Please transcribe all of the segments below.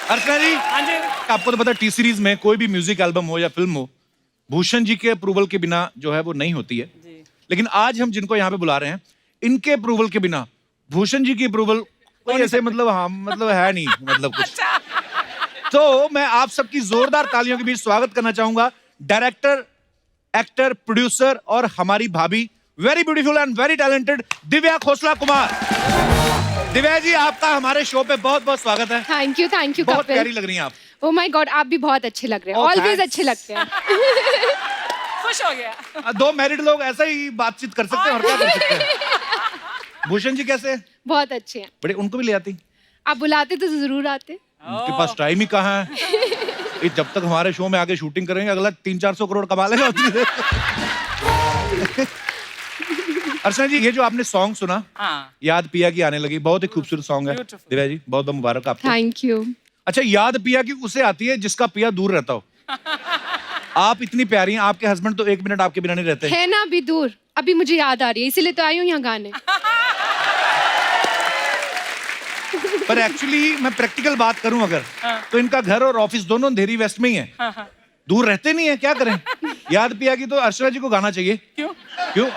अर्चना जी, हाँ जी। आपको तो पता है टी सीरीज में कोई भी म्यूजिक एल्बम हो या फिल्म हो, भूषण जी के अप्रूवल के बिना जो है वो नहीं होती है। लेकिन आज हम जिनको यहाँ पे बुला रहे हैं, इनके अप्रूवल के बिना भूषण जी की अप्रूवल कोई ऐसे मतलब है नहीं मतलब कुछ। तो मैं आप सबकी जोरदार तालियों के बीच स्वागत करना चाहूंगा डायरेक्टर, एक्टर, प्रोड्यूसर और हमारी भाभी, very beautiful and very talented Divya Khosla Kumar. Divya ji, आपका हमारे शो पे बहुत बहुत स्वागत है। थैंक यू बहुत प्यारी लग रही हैं आप। ओह माय गॉड, आप भी बहुत अच्छे लग रहे हैं। Oh, always thanks. अच्छे लगते हैं। खुश हो गया। दो मैरिड लोग ऐसा ही बातचीत कर सकते हैं और क्या कर सकते हैं। भूषण जी कैसे हैं? बहुत अच्छे हैं। बड़े, उनको भी ले आती? आप बुलाते तो जरूर आते। उनके पास टाइम ही कहाँ है। ये जब तक हमारे शो में आके शूटिंग करेंगे अगला 300-400 करोड़ कमा लेगा। अर्चना जी, ये जो आपने सॉन्ग सुना, हाँ। याद पिया की आने लगी, बहुत ही खूबसूरत सॉन्ग है। Beautiful. दिव्या जी, बहुत बहुत मुबारक आपको। Thank you. अच्छा, याद पिया की उसे आती है जिसका पिया दूर रहता हो। आप इतनी प्यारी हैं, आपके हस्बैंड तो 1 मिनट आपके बिना नहीं रहते। है ना अभी दूर, अभी मुझे याद आ रही है, इसीलिए तो आई हूँ यहाँ गाने। पर एक्चुअली मैं प्रैक्टिकल बात करूं अगर, तो इनका घर और ऑफिस दोनों अंधेरी वेस्ट में ही है। दूर रहते नहीं है, क्या करें। याद पिया की तो अर्चना जी को गाना चाहिए। क्यों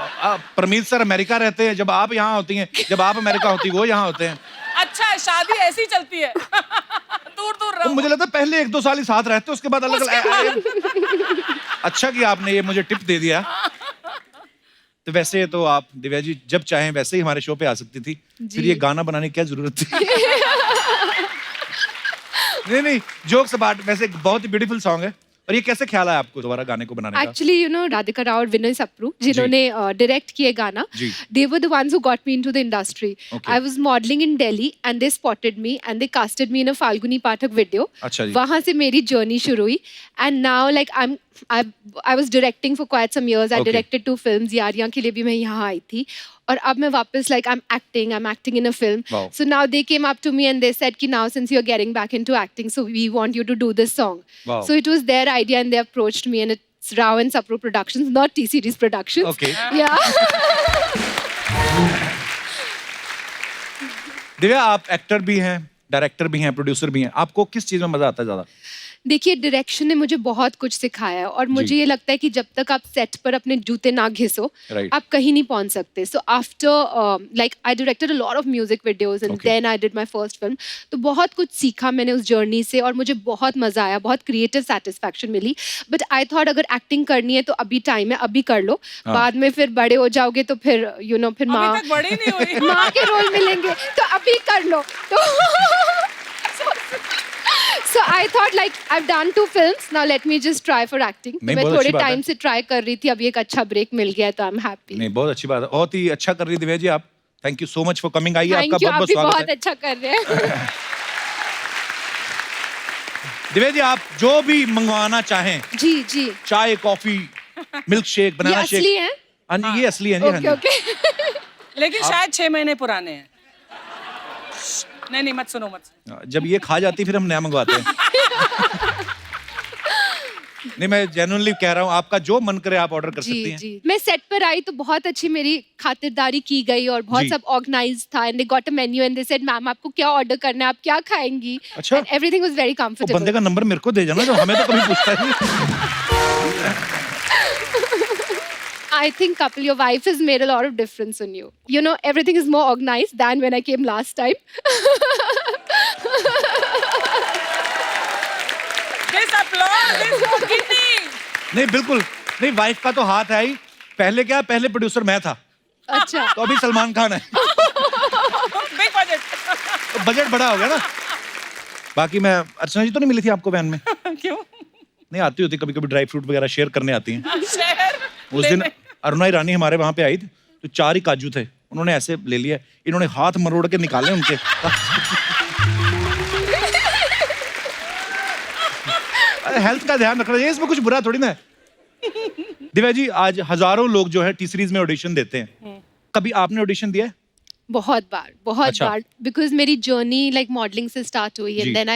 परमीत सर अमेरिका रहते हैं, जब आप यहाँ होती हैं, जब आप अमेरिका होती वो यहाँ होते हैं। अच्छा, शादी ऐसी चलती है। दूर दूर तो रहो। मुझे लगता है पहले 1-2 साल ही साथ रहते, उसके बाद अलग अलग। अच्छा कि आपने ये मुझे टिप दे दिया। तो वैसे तो आप दिव्या जी जब चाहें वैसे ही हमारे शो पे आ सकती थी, फिर ये गाना बनाने की क्या जरूरत थी। नहीं, जोक्स अपार्ट, वैसे एक बहुत ही ब्यूटीफुल सॉन्ग है। और ये कैसे ख्याल आया आपको दोबारा गाने को बनाने का? Actually you know Radhika Rao और विनय सप्रू जिन्होंने डायरेक्ट किए गाना, they were the ones who got me into the industry. I was modelling in Delhi and they spotted me and they casted me in a Falguni Pathak video. अच्छा जी। वहां से मेरी जर्नी शुरू हुई and now like I was directing for quite some years. I directed 2 films. Yaariyan के लिए भी मैं यहाँ आई थी और अब मैं वापस like I'm acting in a film. Wow. So now they came up to me and they said कि now since you're getting back into acting, so we want you to do this song. Wow. So it was their idea and they approached me and it's Rao and Sapro Productions, not T-Series Productions. Okay. Yeah. Divya, आप actor भी हैं, director भी हैं, producer भी हैं, आपको किस चीज में मजा आता है ज्यादा? देखिए, डायरेक्शन ने मुझे बहुत कुछ सिखाया है और मुझे ये लगता है कि जब तक आप सेट पर अपने जूते ना घिसो, आप कहीं नहीं पहुंच सकते। So after like I directed a lot of music videos and then I did my first film. तो बहुत कुछ सीखा मैंने उस जर्नी से और मुझे बहुत मजा आया, बहुत क्रिएटिव सेटिस्फैक्शन मिली। बट आई थॉट अगर एक्टिंग करनी है तो अभी टाइम है, अभी कर लो। बाद में फिर बड़े हो जाओगे तो फिर यू नो फिर माँ बड़ी नहीं हुई। माँ के रोल मिलेंगे, तो अभी कर लो। तो So I thought like I've done 2 films, now let me just try for acting. मैं थोड़े टाइम से ट्राई कर रही थी, अभी एक अच्छा ब्रेक मिल गया तो आई एम हैप्पी। नहीं, बहुत अच्छी बात है, बहुत ही अच्छा कर रही दिव्या जी आप। Thank you so much for coming. आइए, आपका बहुत बहुत स्वागत है। बहुत अच्छा कर रहे हैं। दिव्या जी, आप जो भी मंगवाना चाहें, जी चाय, coffee, milk shake, banana shake. असली है? हाँ जी, ये असली है जी। ओके। लेकिन शायद 6 महीने पुराने हैं। नहीं, मत सुनो। जब ये खा जाती फिर हम नया मंगवाते हैं। नहीं, मैं जेन्युइनली कह रहा हूँ, आपका जो मन करे आप ऑर्डर कर सकती हैं। जी। मैं सेट पर आई तो बहुत अच्छी मेरी खातिरदारी की गई और बहुत सब ऑर्गेनाइज्ड था and they got a menu and they said ma'am आपको क्या ऑर्डर करना है, आप क्या खाएंगी। अच्छा। एवरीथिंग वाज वेरी तो कंफर्टेबल। बंदे का नंबर मेरे को दे जाना, जो हमें तो कभी पूछता ही नहीं। I think couple, your wife has made a lot of difference in you. You know, everything is more organized than when I came last time. This applause is for Kitty. नहीं, बिल्कुल नहीं, वाइफ का तो हाथ है ही। पहले producer मैं था, अच्छा। तो अभी सलमान खान है। Big budget. तो बजट बड़ा हो गया ना। बाकी मैं, अर्चना जी तो नहीं मिली थी आपको वैन में? क्यों? नहीं, आती होती कभी ड्राई फ्रूट वगैरह शेयर करने आती हैं। शेयर। उस दिन अरुणा ईरानी हमारे वहां पे आई थी, तो 4 ही काजू थे, उन्होंने ऐसे ले लिया, इन्होंने हाथ मरोड़ के निकाले उनके। हेल्थ का ध्यान रखना चाहिए, इसमें कुछ बुरा थोड़ी ना है। दिव्या जी, आज हजारों लोग जो है टी सीरीज में ऑडिशन देते हैं, कभी आपने ऑडिशन दिया है? बहुत अच्छा। बार बिकॉज मेरी जर्नी लाइक मॉडलिंग से स्टार्ट हुई जी। And then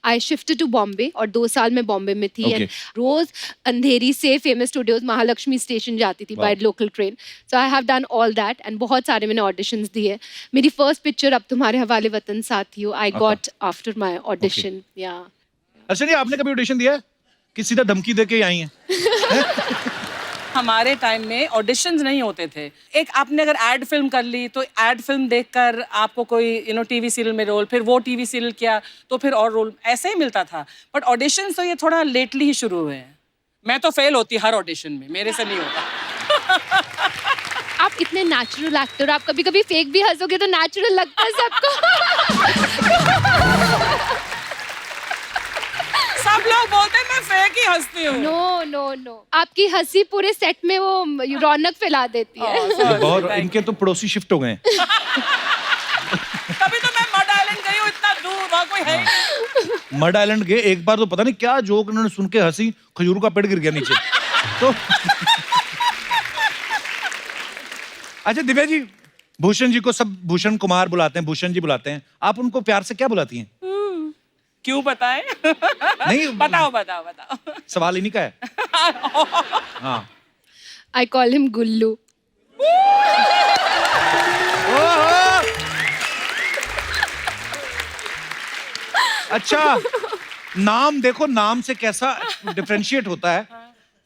I shifted to Bombay और 2 साल मैं बॉम्बे में थी Okay. एंड रोज अंधेरी से फेमस स्टूडियोज महालक्ष्मी स्टेशन जाती थी by Wow. Local train. So I have done all that and बहुत सारे मैंने ऑडिशंस दिए. मेरी फर्स्ट पिक्चर अब तुम्हारे हवाले वतन साथियों आई अच्छा। Got after my audition. या अच्छा जी, आपने कभी ऑडिशन दिया है कि सीधा धमकी दे के ही आई हैं? हमारे टाइम में ऑडिशंस नहीं होते थे. एक आपने अगर एड फिल्म कर ली तो एड फिल्म देखकर आपको कोई टीवी सीरियल में रोल, फिर वो टीवी सीरियल किया तो फिर और रोल, ऐसे ही मिलता था. बट ऑडिशंस तो ये थोड़ा लेटली ही शुरू हुए हैं. मैं तो फेल होती हर ऑडिशन में, मेरे से नहीं होता. आप इतने नेचुरल एक्टर, आप कभी कभी फेक भी हंसोगे तो नेचुरल लगता है सबको. सब लोग बोलते हैं मैं फेक ही हंसती हूँ. नो नो नो, आपकी हंसी पूरे सेट में वो रौनक फैला देती है. ये बहुत, इनके तो पड़ोसी शिफ्ट हो गए हैं. तभी तो मैं मड आइलैंड गई हूँ इतना दूर, वहाँ कोई है ही नहीं. मड आइलैंड गए एक बार, तो पता नहीं क्या जोक उन्होंने सुन के हंसी, खजूर का पेड़ गिर गया नीचे. तो अच्छा दिव्या जी, भूषण जी को सब भूषण कुमार बुलाते हैं, भूषण जी बुलाते हैं, आप उनको प्यार से क्या बुलाती हैं? क्यों बताएं? नहीं, बताओ. सवाल इन्हीं का है. हाँ. आई कॉल हिम गुल्लू. ओहो! अच्छा, नाम देखो, नाम से कैसा डिफरेंशिएट होता है.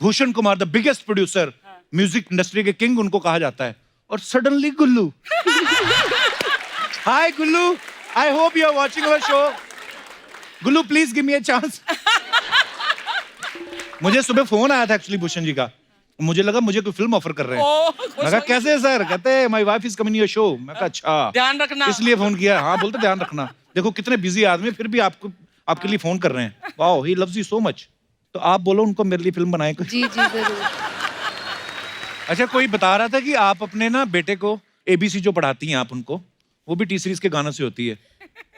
Bhushan Kumar, the biggest producer, music industry के किंग उनको कहा जाता है, और suddenly Gullu. Hi Gullu, I hope you are watching our show. Gullu please give me a chance. मुझे सुबह फोन आया था एक्चुअली भूषण जी का, मुझे लगा मुझे कोई फिल्म ऑफर कर रहे हैं. मैं कहा कैसे सर? कहते हैं my wife is coming your show. मैं कहा अच्छा, ध्यान रखना. इसलिए फोन किया. हाँ बोलते ध्यान रखना. देखो कितने बिजी आदमी, फिर भी आपके लिए फोन कर रहे हैं. Wow, he loves you so much. तो आप बोलो उनको मेरे लिए फिल्म बनाए कोई. जी जी जरूर. अच्छा, कोई बता रहा था कि आप अपने ना बेटे को एबीसी जो पढ़ाती हैं आप उनको, वो भी टी सीरीज के गानों से होती है.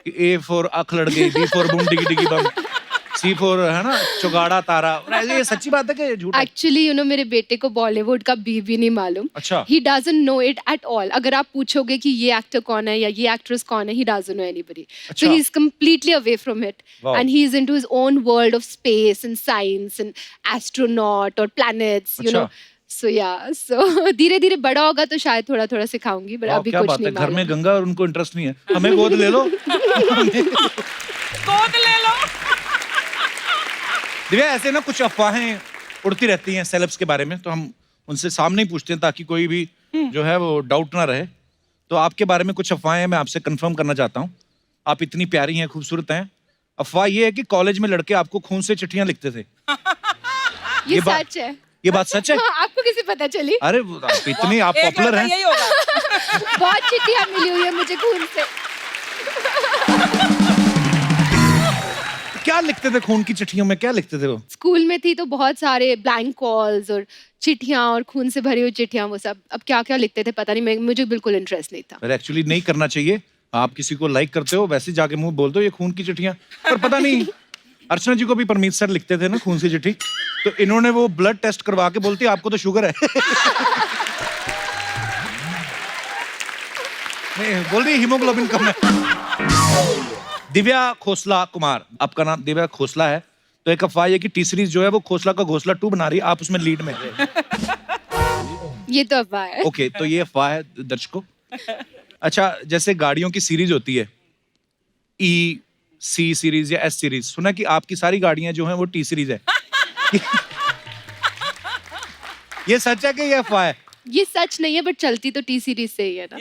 ए फॉर अख लड़के, B for boom diggy diggy boom, C for है ना चौगाड़ा तारा. ये सच्ची बात है कि झूठ है? एक्चुअली मेरे बेटे को बॉलीवुड का भी नहीं मालूम. अच्छा. He doesn't know it at all. अगर आप पूछोगे कि ये एक्टर कौन है या ये एक्ट्रेस कौन है, ही डजंट नो एनीबॉडी. अच्छा. So he is completely away from it Wow. And he is into his own world of space and science and astronaut और प्लैनेट्स, यू नो. अच्छा. सो या, सो धीरे धीरे बड़ा होगा तो शायद थोड़ा थोड़ा सिखाऊंगी, बट वाह, अभी क्या कुछ बात है. नहीं घर में मालूम. गंगा और उनको इंटरेस्ट नहीं है. हमें गोद ले लो. गोद ले लो. दिव्या, ऐसे ना कुछ अफवाहें उड़ती रहती हैं सेलेब्स के बारे में, तो हम उनसे सामने ही पूछते हैं ताकि कोई भी जो है वो डाउट ना रहे. तो आपके बारे में कुछ अफवाहें मैं आपसे कंफर्म करना चाहता हूँ. आप इतनी प्यारी हैं, खूबसूरत हैं. अफवाह ये है कि कॉलेज में लड़के आपको खून से चिट्ठियां लिखते थे. ये बात- सच है. ये बात सच है? हाँ, आपको कैसे पता चली? अरे आप इतनी आप एक पॉपुलर लड़का हैं. यही होगा. बहुत चिट्ठियां मिली हुई है मुझे खून से. क्या लिखते थे खून की चिट्ठियों में? क्या लिखते थे वो? स्कूल में थी तो बहुत सारे ब्लैंक कॉल्स और चिट्ठियां और खून से भरी हुई चिट्ठियां, वो सब. अब क्या क्या लिखते थे पता नहीं, मुझे बिल्कुल इंटरेस्ट नहीं था. पर एक्चुअली नहीं करना चाहिए. आप किसी को लाइक करते हो, वैसे जाके मुंह बोल दो ये खून की चिट्ठियां. पर पता नहीं, अर्चना जी को भी परमीत सर लिखते थे ना खून से चिट्ठी, तो इन्होंने वो ब्लड टेस्ट करवा के बोलती आपको तो शुगर है. नहीं, बोल रही हीमोग्लोबिन कम है. दिव्या खोसला कुमार, आपका नाम दिव्या खोसला है. तो एक अफवाह है कि टी सीरीज जो है वो खोसला का घोसला 2 बना रही है, आप उसमें लीड में हैं. ये तो अफवाह है. ओके, तो ये अफवाह है दर्शकों. अच्छा, जैसे गाड़ियों की सीरीज होती है, ई सी सीरीज या एस सीरीज, सुना कि आपकी सारी गाड़ियां जो हैं वो टी सीरीज है. ये सच है कि ये अफवाह है? ये सच नहीं है, बट चलती तो टी सीरीज से ही है ना.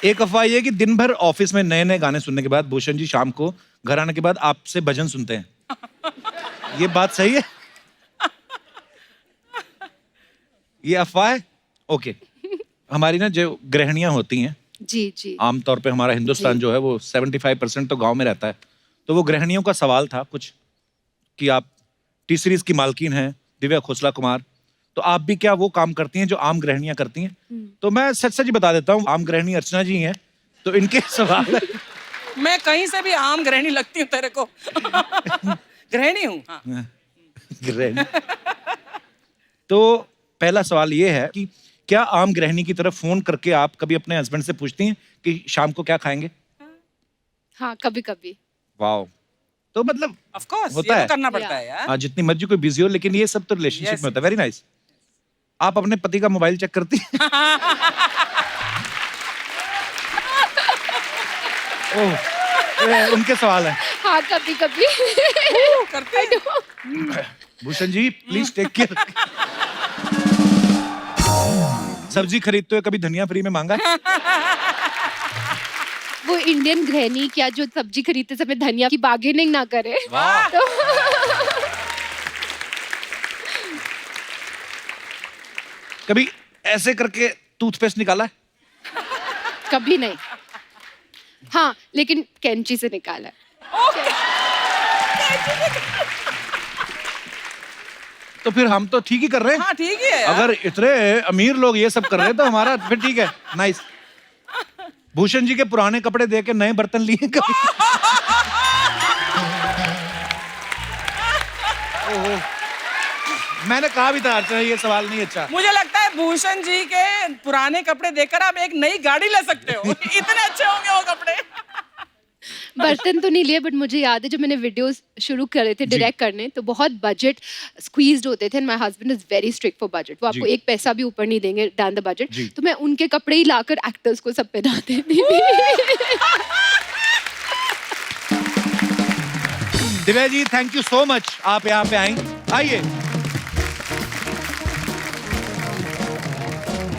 एक अफवाह ये है कि दिन भर ऑफिस में नए नए गाने सुनने के बाद भूषण जी शाम को घर आने के बाद आपसे भजन सुनते हैं. ये बात सही है? ये अफवाह है? ओके. हमारी ना जो गृहिणियां होती हैं, जी जी. आमतौर पे हमारा हिंदुस्तान जो है वो 75% तो गांव में रहता है. तो वो गृहिणियों का सवाल था कुछ कि आप टी सीरीज की मालकिन हैं दिव्या खोसला कुमार, तो आप भी क्या वो काम करती हैं जो आम गृहिणियां करती हैं? तो मैं सच सच ही बता देता हूँ, आम गृहिणी अर्चना जी हैं. तो इनके सवाल है. मैं कहीं से भी आम गृहिणी लगती हूँ तेरे को. गृहिणी हूँ. हाँ. गृहिणी. तो पहला सवाल ये है कि क्या आम गृहिणी की तरफ फोन करके आप कभी अपने हस्बैंड से पूछती हैं कि शाम को क्या खाएंगे? हाँ, कभी कभी। वाओ, तो मतलब ऑफ कोर्स होता ये है। तो करना पड़ता है यार। हाँ, जितनी मर्जी कोई बिजी हो, लेकिन ये सब तो रिलेशनशिप Yes. में होता है। Very nice. आप अपने पति का मोबाइल चेक करती हैं? ओह, उनके सवाल है। हाँ, कभी कभी। करते हैं। Bhushan ji please take care. सब्जी खरीदते हुए कभी धनिया फ्री में मांगा? वो इंडियन गृहिणी क्या जो सब्जी खरीदते समय धनिया की बार्गेनिंग ना करे। तो कभी ऐसे करके टूथपेस्ट निकाला है? कभी नहीं। हाँ, लेकिन कैंची से निकाला है। तो फिर हम तो ठीक ही कर रहे हैं। हाँ ठीक ही है यार। अगर इतने अमीर लोग ये सब कर रहे हैं तो हमारा फिर ठीक है। नाइस। भूषण जी के पुराने कपड़े दे के नए बर्तन लिए कभी? ओहो, मैंने कहा भी था अर्चना ये सवाल नहीं अच्छा। मुझे लगता है भूषण जी के पुराने कपड़े देखकर आप एक नई गाड़ी ले सकते हो। इतने अच्छे होंगे वो कपड़े। बर्तन तो नहीं लिए, बट मुझे याद है जब मैंने वीडियोस शुरू करे थे डायरेक्ट करने तो बहुत बजट स्क्वीज्ड होते थे। My husband is very strict for budget. वो आपको जी। एक पैसा भी ऊपर नहीं देंगे डाउन द जी। बजट। तो मैं उनके कपड़े ही लाकर एक्टर्स को सब पहनाते थी। Divya ji thank you so much, आप यहाँ पे आई। आइए।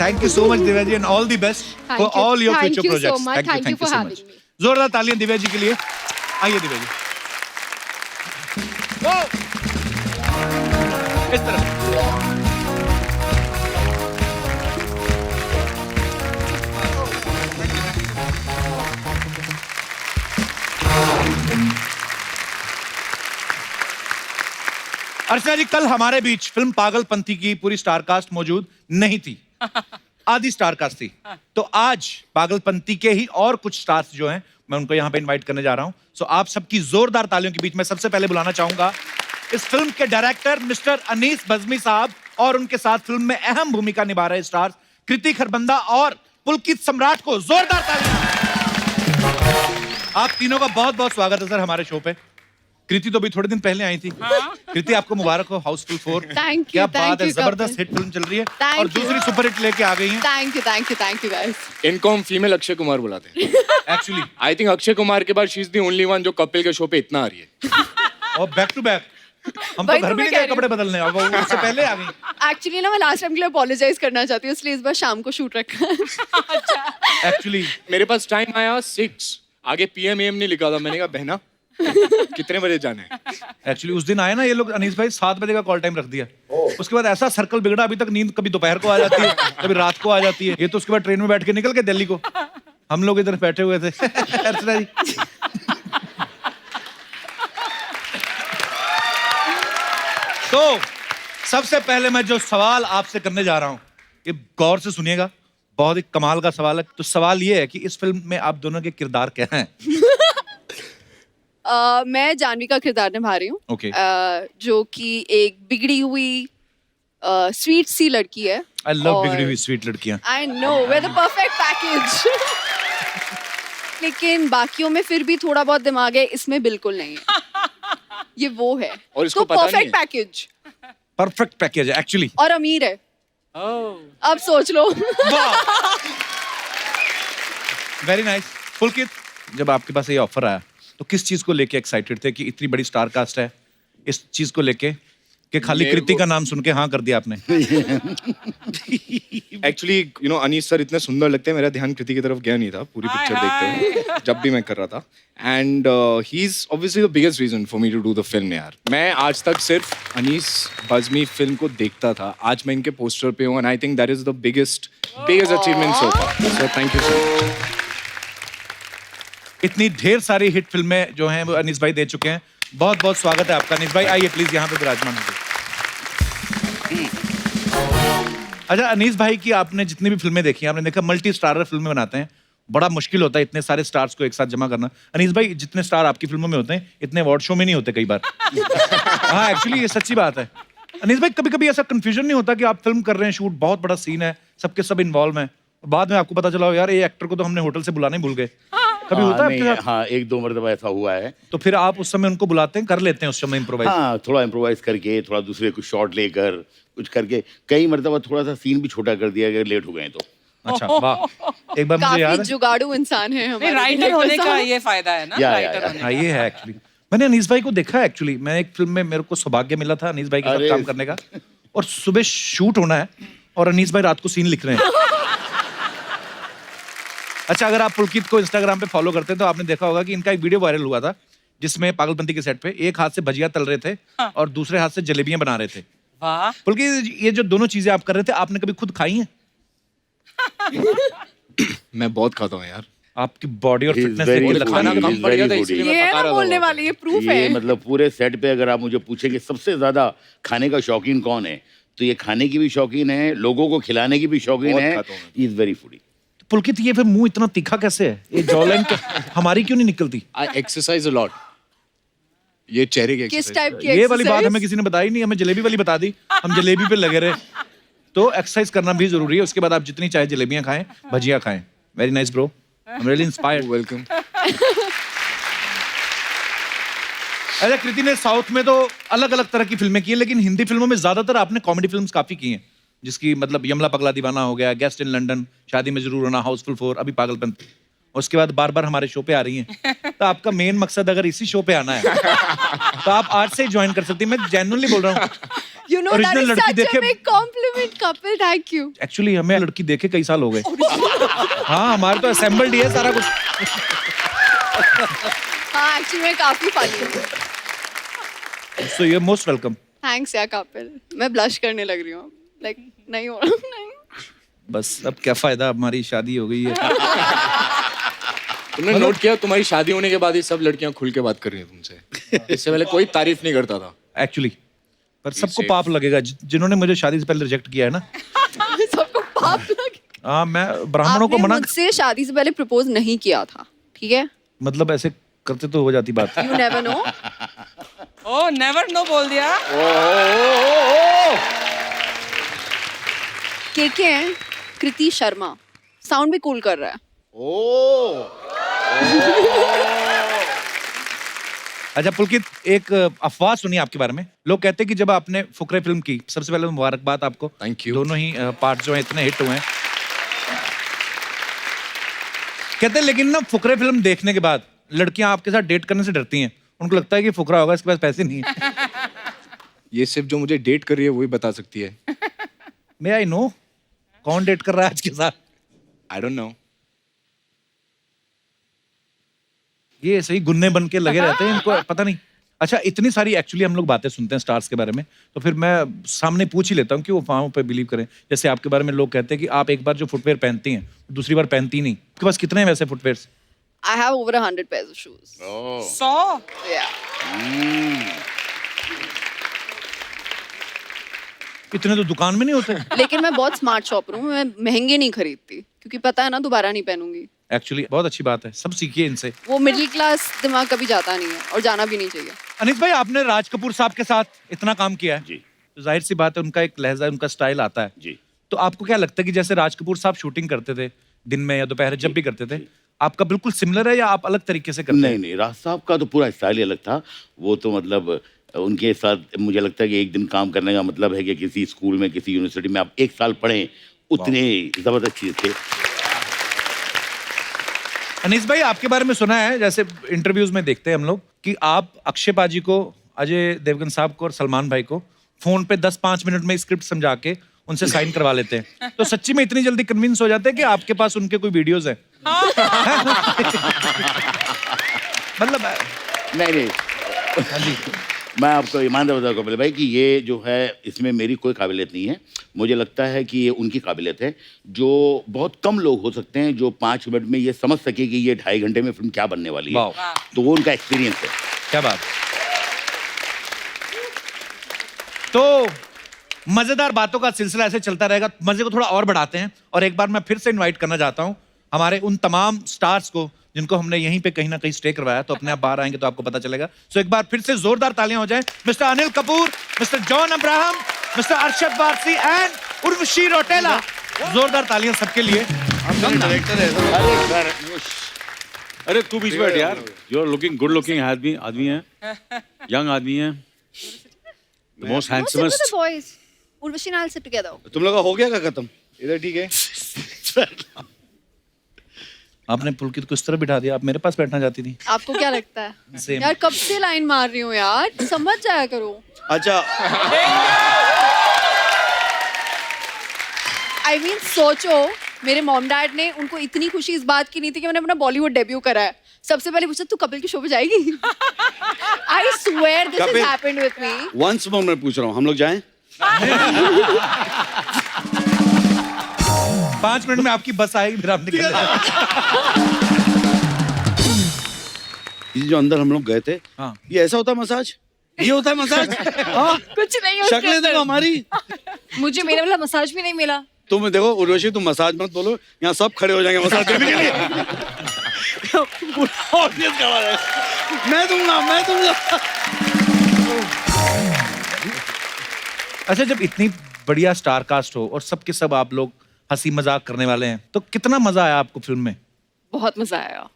Thank you so much Divya ji and all the best Thank for you. All your Thank future you so projects. much. Thank you for so having much. me. जोरदार तालियां दिव्या जी के लिए। आइए दिव्या जी। ओ! इस तरफ। अर्चना जी कल हमारे बीच फिल्म पागलपंथी की पूरी स्टार कास्ट मौजूद नहीं थी। आधी स्टार कास्ट थी। तो आज पागलपंथी के ही और कुछ स्टार्स जो हैं मैं उनको यहाँ पे इनवाइट करने जा रहा हूँ। सो आप सबकी जोरदार तालियों के बीच में सबसे पहले बुलाना चाहूंगा इस फिल्म के डायरेक्टर मिस्टर अनीस बज़मी साहब और उनके साथ फिल्म में अहम भूमिका निभा रहे स्टार्स कृति खरबंदा और पुलकित सम्राट को जोरदार तालियां। आप तीनों का बहुत बहुत स्वागत है सर हमारे शो पे। कृति तो भी थोड़े दिन पहले आई थी। कृति आपको मुबारक हो हाउसफुल 4। Thank you, क्या thank बात है, you, जबरदस्त Kapil. हिट फिल्म चल रही है Thank और you. दूसरी सुपर हिट लेके आ गई हैं। Thank you guys. इनको हम फीमेल अक्षय कुमार बुलाते हैं। Actually I think Akshay Kumar के बाद she is the only one जो कपिल के शो पे इतना आ रही है। और बैक टू बैक हम तो वही घर तो भी मैं नहीं कह गए रही कपड़े बदलने और वो उससे पहले आ गई। एक्चुअली ना मैं लास्ट टाइम के लिए अपोलोजाइज करना चाहती हूँ, इसलिए इस बार शाम को शूट रखा है। एक्चुअली मेरे पास टाइम आया 6, आगे PM AM नहीं लिखा था। मैंने कहा बहना कितने बजे जाना है? एक्चुअली उस दिन आए ना ये लोग अनीस भाई 7 बजे का कॉल टाइम रख दिया। उसके बाद ऐसा सर्कल बिगड़ा, अभी तक नींद कभी दोपहर को आ जाती है कभी रात को आ जाती है। ये तो उसके बाद ट्रेन में बैठ के निकल के दिल्ली को, हम लोग इधर बैठे हुए थे। अर्चना जी तो सबसे पहले मैं जो सवाल आपसे करने जा रहा हूं ये गौर से सुनिएगा, बहुत ही कमाल का सवाल है। तो सवाल ये है कि इस फिल्म में आप दोनों के किरदार क्या हैं? मैं जानवी का किरदार निभा रही हूँ। Okay. जो कि एक बिगड़ी हुई स्वीट सी लड़की है। आई लव बिगड़ी हुई स्वीट लड़कियां। I know way the perfect package. लेकिन बाकियों में फिर भी थोड़ा बहुत दिमाग है, इसमें बिल्कुल नहीं है। ये वो है और इसको तो पता नहीं परफेक्ट है। पैकेज परफेक्ट पैकेज है एक्चुअली। और अमीर है। अब सोच लो। Very nice. पुलकित, जब आपके पास ये ऑफर आया तो किस चीज को लेके एक्साइटेड थे कि इतनी बड़ी स्टार कास्ट है, इस चीज को लेके कि खाली मेरे कृति को- का नाम सुन के हाँ कर दिया आपने? Actually you know Anees sir इतने सुंदर लगते हैं, मेरा ध्यान कृति की तरफ गया नहीं था पूरी पिक्चर देखते हुए जब भी मैं कर रहा था। And he is obviously the biggest reason for me to do the film यार। मैं आज तक सिर्फ अनीस बज़मी फिल्म को देखता था, आज मैं इनके पोस्टर पे हूँ and I think that is the biggest achievement so far. So thank you so much. इतनी ढेर सारी हिट फिल्में जो हैं वो अनीस भाई दे चुके हैं। बहुत बहुत स्वागत है आपका अनीस भाई। आइए प्लीज यहाँ पे विराजमान होइए। अच्छा अनीस भाई की आपने जितनी भी फिल्में देखी हैं, आपने देखा मल्टी स्टारर फिल्में बनाते हैं, बड़ा मुश्किल होता है इतने सारे स्टार्स को एक साथ जमा करना। अनीस भाई जितने स्टार आपकी फिल्मों में होते हैं इतने अवार्ड शो में नहीं होते कई बार। हाँ एक्चुअली ये सच्ची बात है। अनीस भाई, कभी कभी ऐसा कंफ्यूजन नहीं होता कि आप फिल्म कर रहे हैं, शूट बहुत बड़ा सीन है, सबके सब इन्वॉल्व हैं, बाद में आपको पता चला हो यार ये एक्टर को तो हमने होटल से बुलाना ही भूल गए? कभी होता है आपके साथ? हाँ, 1-2 मरतबा ऐसा हुआ है। तो फिर आप उस समय उनको बुलाते हैं, कर लेते हैं उस समय इम्प्रोवाइज? हाँ, थोड़ा इम्प्रोवाइज करके, थोड़ा दूसरे कुछ शॉट लेकर, कुछ करके, कई मरतबा थोड़ा सा सीन भी छोटा कर दिया अगर लेट हो गए तो। अच्छा, वाह। एक बार मुझे याद काफी है, जुगाड़ू इंसान है हमारे राइटर director होने का साहब। ये फायदा है ना, या, राइटर या। होने हाँ ये है एक्चुअली। मैंने अनीस भाई को देखा है एक्चुअली, मैं एक फिल्म में मेरे को सौभाग्य मिला था अनीस भाई के साथ अरे। काम करने का, और सुबह शूट होना है और अनीस भाई रात को सीन लिख रहे हैं। अच्छा, अगर आप पुलकित को इंस्टाग्राम पे फॉलो करते हैं तो आपने देखा होगा कि इनका एक वीडियो वायरल हुआ था जिसमें पागलपंती के सेट पे एक हाथ से भजिया तल रहे थे और दूसरे हाथ से जलेबियां बना रहे थे। वाह, पुलकित, ये जो दोनों चीजें आप कर रहे थे, आपने कभी खुद खाई हैं? मैं बहुत खाता हूँ यार। आपकी बॉडी और He is फिटनेस very देख के foodie, लगता है ना he कि is very foodie। ये है ना बोलने वाली, ये प्रूफ ये है। मतलब पूरे सेट पे अगर आप मुझे पूछे कि सबसे ज्यादा खाने का शौकीन कौन है, तो ये खाने की भी शौकीन है, लोगों को खिलाने की भी शौकीन बहुत है। खाता हूँ मैं। He is very foodie. Pulkit, ये फिर मुंह इतना तीखा कैसे है? ये जॉलाइन हमारी क्यों नहीं निकलती? आई एक्सरसाइज अ लॉट। ये चेहरे की किस exercise टाइप है। की ये वाली बात exercise? हमें किसी ने बताई नहीं, हमें जलेबी वाली बता दी, हम जलेबी पे लगे रहे। तो एक्सरसाइज करना भी जरूरी है, उसके बाद आप जितनी चाहे जलेबियां खाएं, भजिया खाएं। Very nice bro, I am really inspired. Welcome. अच्छा, कृति ने साउथ में तो अलग अलग तरह की फिल्में की हैं, लेकिन हिंदी फिल्मों में ज्यादातर आपने कॉमेडी फिल्म्स काफी की हैं, जिसकी मतलब यमला पगला दीवाना हो गया, गेस्ट इन लंदन, शादी में जरूर होना, हाउसफुल 4, अभी पागलपंती। उसके बाद बार बार हमारे शो पे आ रही हैं। तो आपका मेन मकसद अगर इसी शो पे आना है तो आप आज से ही ज्वाइन कर सकती हैं। मैं जेन्युइनली बोल रहा हूँ। You know that Original is लड़की such a देखे- big compliment, couple. Thank you. Actually हमें लड़की देखे कई साल हो गए। हाँ, हमारे तो असेंबल्ड ही है सारा कुछ। हाँ, एक्चुअली मैं काफी फनी हूँ। So you are most welcome. Thanks यार कपिल। मैं ब्लश करने लग रही हूँ। लाइक नहीं हो रहा नहीं। बस अब क्या फायदा, हमारी शादी हो गई है। तुमने नोट किया, तुम्हारी शादी होने के बाद ही सब लड़कियां खुल के बात कर रही हैं तुमसे। इससे पहले कोई तारीफ नहीं करता था। एक्चुअली पर सबको पाप लगेगा जिन्होंने मुझे शादी से पहले रिजेक्ट किया है ना। सबको पाप लगे। हाँ, मैं ब्राह्मणों को आपने मना, मुझसे शादी से पहले प्रपोज नहीं किया था, ठीक है? मतलब ऐसे करते तो हो जाती बात। You never know. Oh never know बोल दिया। के हैं कृति शर्मा, साउंड भी कूल कर रहा है। अच्छा पुलकित, एक अफवाह सुनी आपके बारे में। लोग कहते हैं कि जब आपने फुकरे फिल्म की, सबसे पहले मुबारकबाद आपको। Thank you. दोनों ही पार्ट जो हैं इतने हिट हुए हैं। कहते हैं लेकिन ना फुकरे फिल्म देखने के बाद लड़कियां आपके साथ डेट करने से डरती हैं। उनको लगता है कि फुकरा होगा, इसके पास पैसे नहीं है। ये सिर्फ जो मुझे डेट कर रही है वही बता सकती है। मे आई नो कौन डेट कर रहा है आज के साथ? I don't know. ये सही गुन्ने बन के लगे रहते हैं, इनको पता नहीं। अच्छा, इतनी सारी एक्चुअली हम लोग बातें सुनते हैं स्टार्स के बारे में, तो फिर मैं सामने पूछ ही लेता हूँ कि वो अफवाहों पे बिलीव करें। जैसे आपके बारे में लोग कहते हैं कि आप एक बार जो फुटवेयर पहनती हैं दूसरी बार पहनती नहीं। आपके पास कितने हैं वैसे footwear? I have over 100 pairs of shoes. 100। Yeah. इतने तो दुकान में नहीं होते। लेकिन मैं बहुत स्मार्ट शॉपर हूँ, मैं महंगे नहीं खरीदती क्योंकि पता है ना दोबारा नहीं पहनूंगी। एक्चुअली बहुत अच्छी बात है, सब सीखिए इनसे। वो मिडिल क्लास दिमाग कभी जाता नहीं है और जाना भी नहीं चाहिए। अनिस भाई, आपने राज कपूर साहब के साथ इतना काम किया है, जी तो जाहिर सी बात है उनका एक लहजा, उनका स्टाइल आता है। जी। तो आपको क्या लगता है कि जैसे राज कपूर साहब शूटिंग करते थे दिन में या दोपहर जब भी करते थे, आपका बिल्कुल सिमिलर है या आप अलग तरीके से करते नहीं नहीं, राज साहब का तो पूरा स्टाइल ही अलग था। वो तो मतलब उनके साथ मुझे लगता है कि एक दिन काम करने का मतलब है कि किसी स्कूल में, किसी यूनिवर्सिटी में आप 1 साल पढ़ें, उतने जबरदस्त चीज थे। अनीस भाई, आपके बारे में सुना है, जैसे इंटरव्यूज में देखते हैं हम लोग कि आप अक्षय पाजी को, अजय देवगन साहब को और सलमान भाई को फोन पे 10-5 मिनट में स्क्रिप्ट समझा के उनसे साइन करवा लेते हैं। तो सच्ची में इतनी जल्दी कन्विंस हो जाते हैं कि आपके पास उनके कोई वीडियोस हैं? मतलब नहीं नहीं, हाँ जी, मैं आपको ईमानदार बताऊँ कपिल भाई कि ये जो है इसमें मेरी कोई काबिलियत नहीं है। मुझे लगता है कि ये उनकी काबिलियत है। जो बहुत कम लोग हो सकते हैं जो 5 मिनट में ये समझ सके कि ये 2.5 घंटे में फिल्म क्या बनने वाली है, वाह। तो वो उनका एक्सपीरियंस है। क्या बात। तो मजेदार बातों का सिलसिला ऐसे चलता रहेगा, मजे को थोड़ा और बढ़ाते हैं और एक बार मैं फिर से इनवाइट करना चाहता हूं हमारे उन तमाम स्टार्स को जिनको हमने यहीं पे कहीं ना कहीं स्टे करवाया, तो अपने आप बाहर आएंगे तो आपको पता चलेगा। सो एक बार फिर से जोरदार तालियां हो जाए mister Anil Kapoor, mister John Abraham, mister Arshad Warsi and Urvashi Rautela. जोरदार तालियां सबके लिए। डायरेक्टर है अरे तू बीच में बैठ यार। You are looking good looking आदमी है, यंग आदमी है, most handsomest. boys. Urvashi and I'll sit together. तुम लोग का हो गया क्या खत्म? इधर ठीक है। आपने पुलकित को इस तरह बिठा दिया, आप मेरे पास बैठना चाहती थी। आपको क्या लगता है? Same. यार कब से लाइन मार रही हूँ यार, समझ जाया करो। अच्छा I mean, सोचो मेरे मॉम डैड ने उनको इतनी खुशी इस बात की नहीं थी कि मैंने अपना बॉलीवुड डेब्यू करा है। सबसे पहले पूछा तू कपिल के शो पे जाएगी? I swear this has Kapil- happened with me. Once more मैं पूछ रहा हूँ, हम लोग जाएं? 5 मिनट में आपकी बस आएगी, फिर आप निकल जाएंगे। ये जो अंदर हम लोग गए थे, हाँ। ये ऐसा होता है मसाज? ये होता है मसाज? हाँ? कुछ नहीं उसके शक्लें अंदर। देखो हमारी। मुझे मेरे वाला मसाज भी नहीं मिला। तुम देखो उर्वशी, तुम मसाज मत बोलो, यहाँ सब खड़े हो जाएंगे मसाज देने के लिए। पूरा ऑडियंस खड़ा है। मैं दूंगा। अच्छा, जब इतनी बढ़िया स्टार कास्ट हो और सब के सब आप लोग हंसी मजाक करने वाले हैं, तो कितना मजा आया आपको फिल्म में? बहुत मजा आया।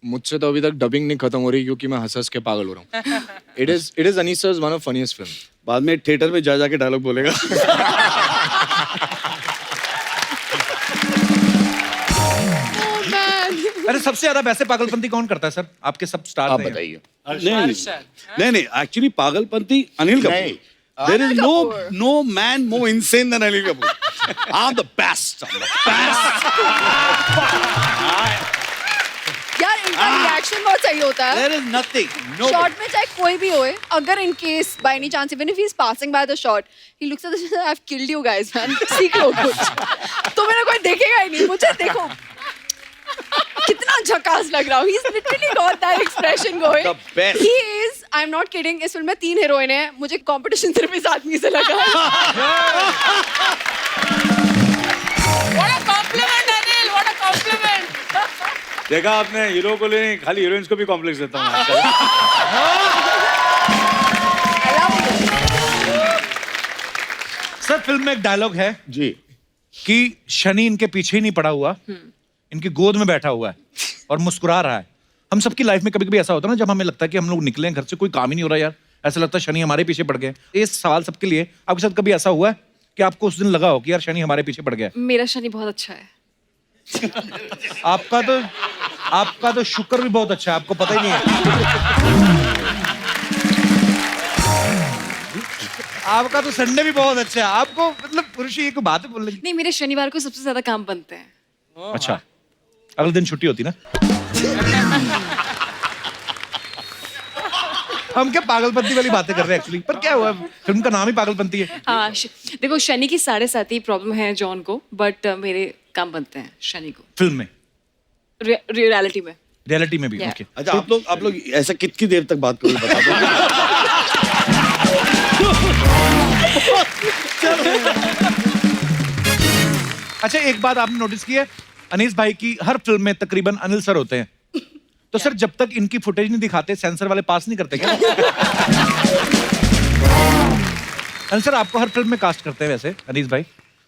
मुझसे तो अभी तक डबिंग नहीं खत्म हो रही क्योंकि मैं हंस के पागल हो रहा हूँ। It is Anees sir's one of funniest film. बाद में थिएटर में जा जाके डायलॉग बोलेगा। अरे सबसे ज्यादा वैसे पागलपंती कौन करता है सर? आपके सब स्टार आप बताइए। नहीं, एक्चुअली पागलपंती अनिल नहीं। Kapoor. There is no man more insane than Anil Kapoor. I'm the best. यार इनका रिएक्शन बहुत सही होता है। There is nothing. No. Shot में चाहे कोई भी होए, अगर in case by any chance even if he is passing by the shot, he looks at the I have killed you guys man, सीख लो कुछ। तो मेरा कोई देखेगा ही नहीं, मुझे देखो कितना झकास लग रहा हूँ। He's literally got that expression going. The best. He is, I'm not kidding, इस फिल्म में 3 हीरोइन हैं, मुझे कंपटीशन सिर्फ इस आदमी से लगा है। What a compliment, Anil! What a compliment! देखा आपने, हीरो को ले खाली हीरोइंस को भी कॉम्प्लेक्स देता हूँ आजकल। सर फिल्म में एक डायलॉग है जी। कि शनि इनके पीछे ही नहीं पड़ा हुआ, इनकी गोद में बैठा हुआ है और मुस्कुरा रहा है। हम सबकी लाइफ में कभी कभी ऐसा होता है ना, जब हमें लगता है कि हम लोग निकले घर से, कोई काम ही नहीं हो रहा यार, ऐसा लगता है शनि हमारे पीछे पड़ गए। ये सवाल सबके लिए, आपके साथ कभी ऐसा हुआ है कि आपको उस दिन लगा हो कि यार शनि हमारे पीछे पड़ गया? मेरा शनि बहुत अच्छा है। आपका तो शुक्र भी बहुत अच्छा है, आपको पता ही नहीं है। आपका तो संडे भी बहुत अच्छा है, आपको मतलब पुरुष एक बात बोलने की। नहीं, मेरे शनिवार को सबसे ज्यादा काम बनते हैं। अच्छा, अगले दिन छुट्टी होती ना? हम क्या पागलपंती वाली बातें कर रहे हैं एक्चुअली, पर क्या हुआ, फिल्म का नाम ही पागलपंती है। हाँ, देखो शनि की 7.5 प्रॉब्लम है जॉन को, बट मेरे काम बनते हैं शनि को फिल्म में, रियलिटी में। रियलिटी में भी। Yeah. ओके। अच्छा, आप लोग ऐसा कितनी देर तक बात करोगे बता दो। अच्छा, एक बात आपने नोटिस की है, अनीस भाई की हर फिल्म में तकरीबन अनिल सर होते हैं, तो सर जब तक इनकी फुटेज नहीं दिखाते सेंसर वाले पास नहीं करते क्या? अनिल सर आपको हर फिल्म में कास्ट करते हैं वैसे, अनीस भाई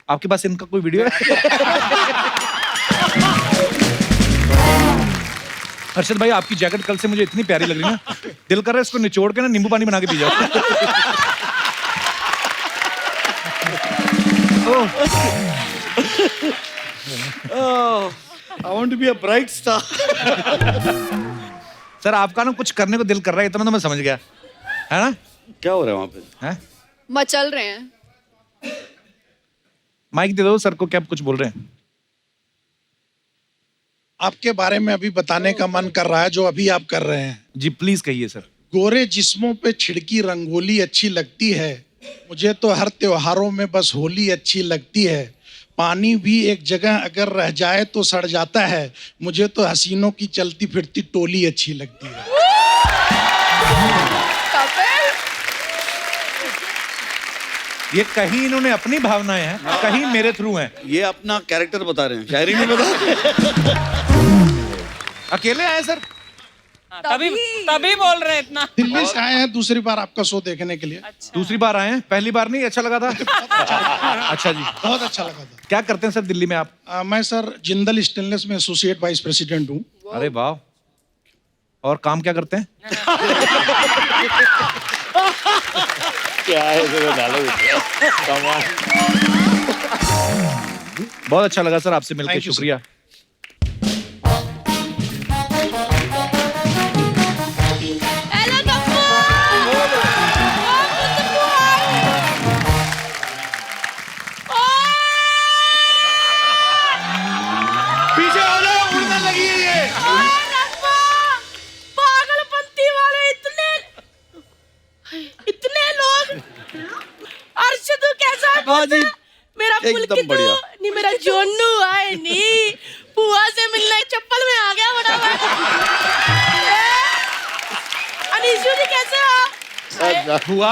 आपके पास इनका कोई वीडियो है? अर्शद भाई आपकी जैकेट कल से मुझे इतनी प्यारी लग रही है ना, दिल कर रहा है इसको निचोड़ के ना नींबू पानी बना के पी जाओ। I want to be a bright star. Sir आपका ना कुछ करने को दिल कर रहा है, इतना तो मैं समझ गया, है ना? क्या हो रहा है वहाँ पे? है? मचल रहे हैं। माइक दे दो सर को, क्या कुछ बोल रहे हैं? आपके बारे में अभी बताने का मन कर रहा है जो अभी आप कर रहे हैं। जी प्लीज कहिए सर। गोरे जिस्मों पे छिड़की रंगोली अच्छी लगती है, मुझे तो हर त्योहारों में बस होली अच्छी लगती है। पानी भी एक जगह अगर रह जाए तो सड़ जाता है, मुझे तो हसीनों की चलती फिरती टोली अच्छी लगती है। ये कहीं इन्होंने अपनी भावनाएं हैं, कहीं मेरे थ्रू हैं। ये अपना कैरेक्टर बता रहे हैं, शायरी नहीं बता। अकेले आए सर? तभी तभी बोल रहे हैं इतना। दिल्ली से आए हैं दूसरी बार आपका शो देखने के लिए। दूसरी बार आए हैं, पहली बार नहीं अच्छा लगा था? अच्छा जी, बहुत अच्छा लगा था। क्या करते हैं सर दिल्ली में आप? मैं सर जिंदल स्टेनलेस में एसोसिएट वाइस प्रेसिडेंट हूँ। अरे वाह, और काम क्या करते हैं? क्या है कमाल। बहुत अच्छा लगा सर आपसे मिलकर, Thank you, sir. शुक्रिया। पीछे हो जाओ, उड़ने लगी है ये। पागलपंती वाले इतने लोग। अर्शद कैसा है? बाजी मेरा एकदम पुलकित बढ़िया। नहीं, मेरा जोनू आए नहीं, बुआ से मिलने चप्पल में आ गया फटाफट। अनीशु जी कैसे हो आप? हुआ,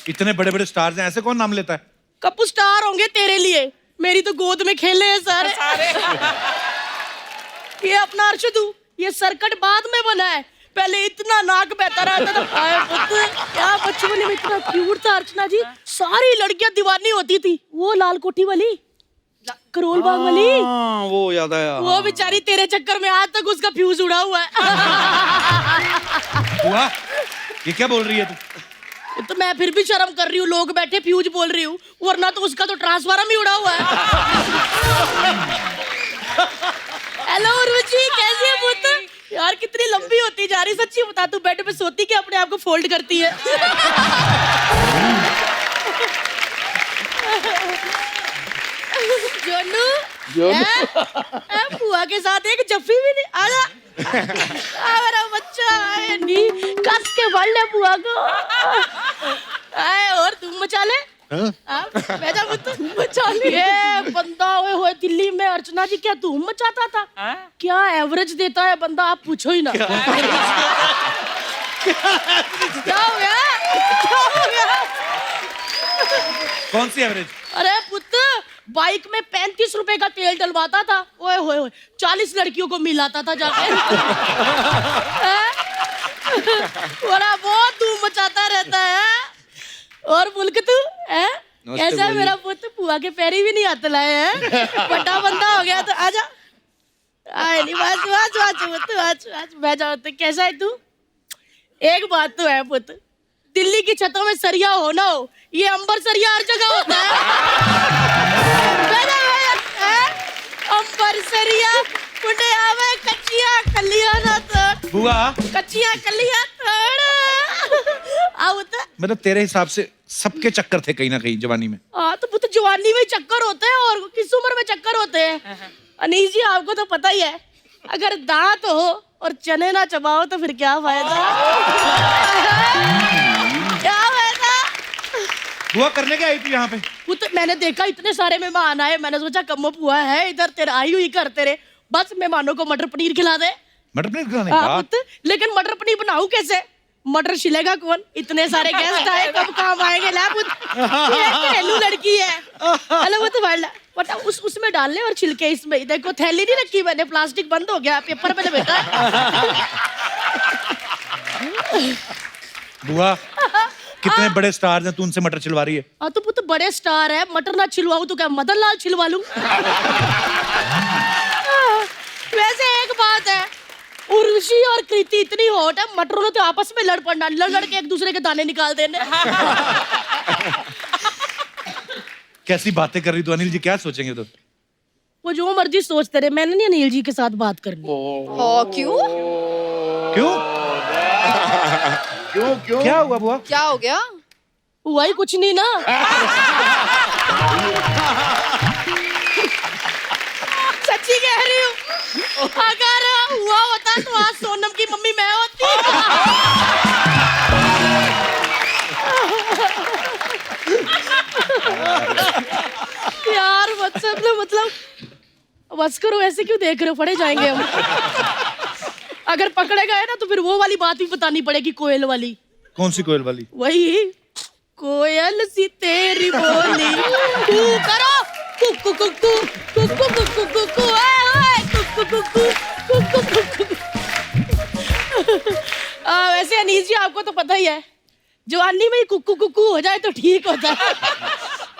इतने बड़े बड़े स्टार्स हैं, ऐसे कौन नाम लेता है? कपू स्टार होंगे तेरे लिए, मेरी तो गोद में खेले हैं सारे। ये अपना अर्शदू, ये सर्कट बाद में बना है, पहले इतना नाक बहता रहता था। आए पुत्र, क्या बचपन में इतना क्यूट था अर्चना जी, सारी लड़कियां दीवानी होती थी। वो लाल कोठी वाली, करोल बाग वाली, वो याद आया। वो बेचारी तेरे चक्कर में आज तक उसका फ्यूज उड़ा हुआ है। हुआ, ये क्या बोल रही है तू? तो मैं फिर भी शर्म कर रही हूँ, लोग बैठे फ्यूज बोल रही हूँ, वरना तो उसका तो ट्रांसफार्मर ही उड़ा हुआ है। हेलो उर्वशी, कैसी है पुत्र? यार कितनी लंबी होती जा रही, सच्ची बता, तू बेड पे सोती कि अपने आप को फोल्ड करती है? जोनू, बुआ के साथ एक जफ्फी भी नहीं। आजा, मेरा बच्चा है, नहीं कस के फड़ ले बुआ को। आए और तुम मचा ले। बेटा तुम मचा ले। ये बंदा ओए होए दिल्ली में अर्चना जी, क्या तुम मचाता था? क्या एवरेज देता है बंदा, आप पूछो ही ना। क्या हो गया? क्या हो गया? कौन सी एवरेज? अरे पुत्र, बाइक में 35 रुपए का तेल डलवाता था, ओए होए होए 40 लड़कियों को मिलाता था जाके। बड़ा बहुत धूम मचाता रहता है। और मुल्क तू है कैसा है मेरा पुत्र? बुआ के पैरी भी नहीं हाथ लाए हैं, बड़ा बंदा हो गया। तो आजा, आए नहीं, बैठ जाओ। तो कैसा है तू? एक बात तो है पुत्र, दिल्ली की छतों में सरिया हो ना हो, ये अंबर सरिया हर जगह होता है। अंबर सरिया मुंडे आवे, कच्चियां कलियां ना तोड़। बुआ, कच्चियां कलियां तोड़। आवता मतलब तेरे हिसाब से सबके चक्कर थे कहीं ना कहीं जवानी में? हाँ, तो पुत्र जवानी में चक्कर होते हैं, और किस उम्र में चक्कर होते हैं? अनीस जी, आपको तो पता ही है, अगर दांत हो और चने ना चबाओ तो फिर क्या फायदा? क्या फायदा? बुआ करने क्या आई थी यहाँ पे? पुत्र, मैंने देखा इतने सारे मेहमान आए, मैंने सोचा कम्मो बुआ है इधर, तेरे आई हुई कर तेरे, बस मेहमानों को मटर पनीर खिला दे। मटर पनीर खिलाने? हाँ पुत्र, लेकिन मटर पनीर बनाऊं कैसे? मटर छिलेगा कौन? इतने सारे गेस्ट आए, कब काम आएंगे? ला पुत्र, ये घरेलू लड़की है। हेलो वो तो बटा उसमें डालने और छिलके इसमें। देखो थैली नहीं रखी मैंने, प्लास्टिक बंद हो गया, पेपर पे बेटा। बुआ, कितने बड़े स्टार्स हैं, तू उनसे मटर छिलवा रही है? हाँ तो पुत्र बड़े स्टार है, मटर ना छिलवाऊं तो क्या मदन लाल छिलवा लूं? वैसे एक बात है, उर्वशी और कृति इतनी हॉट है, मटरों ने तो आपस में लड़ पड़ना, लड़ के एक दूसरे के दाने निकाल देने। कैसी बातें कर रही तू? अनिल जी क्या सोचेंगे तो? वो जो मर्जी सोचते रहे, मैंने नहीं अनिल जी के साथ बात करनी। क्यों? क्यों? क्यों क्यों? क्या हुआ बुआ? क्या हो गया? हुआ ही कुछ नहीं ना। सच्ची कह रही हूँ, अगर हुआ होता तो आज सोनम की मम्मी मैं होती। यार मतलब बस करो, ऐसे क्यों देख रहे हो? पड़े जाएंगे हम। अगर पकड़े गए ना तो फिर वो वाली बात भी बतानी पड़ेगी, कोयल वाली। कौन सी कोयल वाली? वही, कोयल सी तेरी बोली कू करो, cook cook cook cook cook cook cook cook cook cook cook cook cook cook cook. वैसे अनीस जी आपको तो पता ही है, जवानी में ही कुक्कू कुक्कू हो जाए तो ठीक होता है,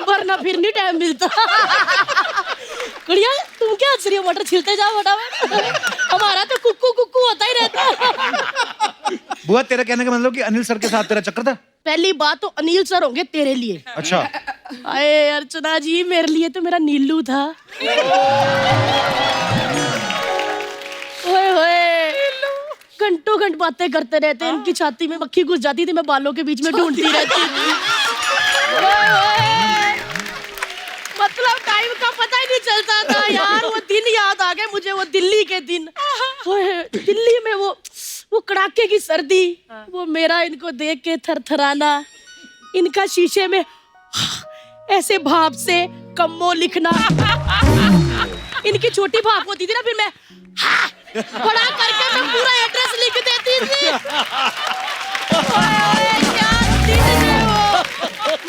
वरना फिर नहीं टाइम मिलता। कुड़िया तुम क्या हंस रही हो, मटर छिलते जाओ फटाफट, हमारा तो कुक्कू कुक्कू होता ही रहता। बुआ तेरा कहने का मतलब कि अनिल सर के साथ तेरा चक्कर था? पहली बात तो अनिल सर होंगे तेरे लिए। अच्छा। अरे अर्चना जी मेरे लिए तो मेरा नीलू था। ओए ओए घंटों घंट बातें करते रहते, इनकी छाती में मक्खी घुस जाती थी, मैं बालों के बीच में ढूंढती रहती थी। ओए ओए मतलब टाइम का पता ही नहीं चलता था यार। वो दिन याद आ गए मुझे, वो दिल्ली के दिन। ओए दिल्ली में वो कड़ाके की सर्दी, वो मेरा इनको देख के थरथराना, इनका शीशे में ऐसे भाप से कम्मो लिखना, इनकी छोटी भाप होती थी ना, फिर मैं बड़ा करके मैं पूरा एड्रेस लिख देती थी। क्या दिन थे वो,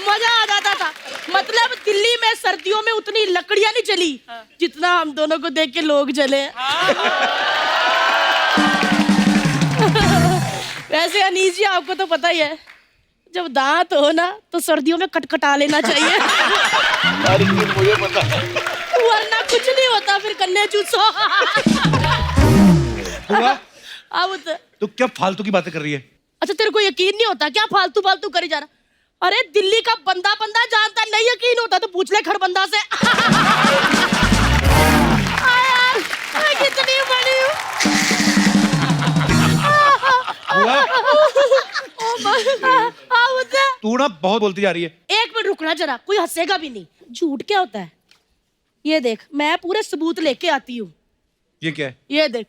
मजा आ जाता था। मतलब दिल्ली में सर्दियों में उतनी लकड़ियां नहीं चली जितना हम दोनों को देख के लोग जले। वैसे अनीस जी आपको तो पता ही है, जब दांत हो ना तो सर्दियों में कटकटा लेना चाहिए, मुझे पता है, वरना कुछ नहीं होता, फिर कन्ने चूसो। अब तो क्या फालतू की बातें कर रही है? अच्छा तेरे को यकीन नहीं होता क्या, फालतू फालतू करी जा रहा? अरे दिल्ली का बंदा बंदा जानता, नहीं यकीन होता तो पूछ ले खड़बंदा से। यार कितनी बड़ी हूँ। तू ना बहुत बोलती जा रही है। एक मिनट रुकना जरा, कोई हंसेगा भी नहीं। झूठ क्या होता है ये देख, मैं पूरे सबूत लेके आती हूँ। ये क्या है? ये देख